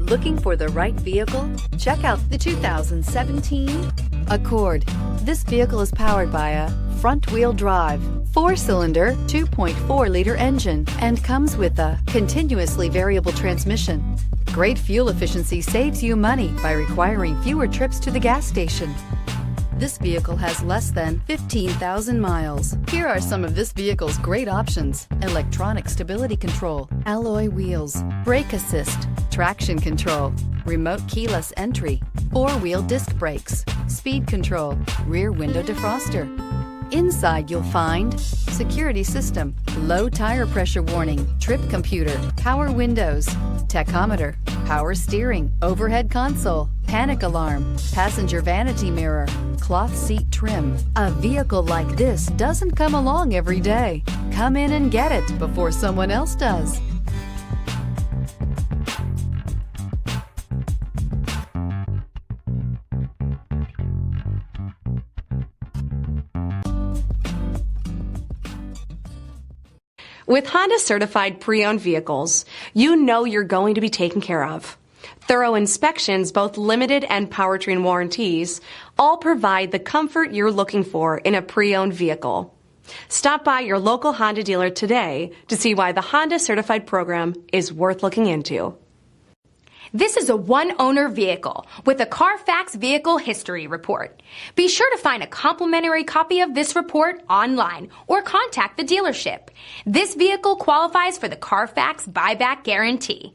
Looking for the right vehicle? Check out the 2017 Accord. This vehicle is powered by a front-wheel drive, 4-cylinder, 2.4-liter engine, and comes with a continuously variable transmission. Great fuel efficiency saves you money by requiring fewer trips to the gas station. This vehicle has less than 15,000 miles. Here are some of this vehicle's great options: electronic stability control, alloy wheels, brake assist, traction control, remote keyless entry, 4-wheel disc brakes, speed control, rear window defroster. Inside you'll find security system, low tire pressure warning, trip computer, power windows, tachometer, power steering, overhead console, panic alarm, passenger vanity mirror, cloth seat trim. A vehicle like this doesn't come along every day. Come in and get it before someone else does. With Honda certified pre-owned vehicles, you know you're going to be taken care of. Thorough inspections, both limited and powertrain warranties, all provide the comfort you're looking for in a pre-owned vehicle. Stop by your local Honda dealer today to see why the Honda certified program is worth looking into. This is a one-owner vehicle with a Carfax Vehicle History Report. Be sure to find a complimentary copy of this report online or contact the dealership. This vehicle qualifies for the Carfax Buyback Guarantee.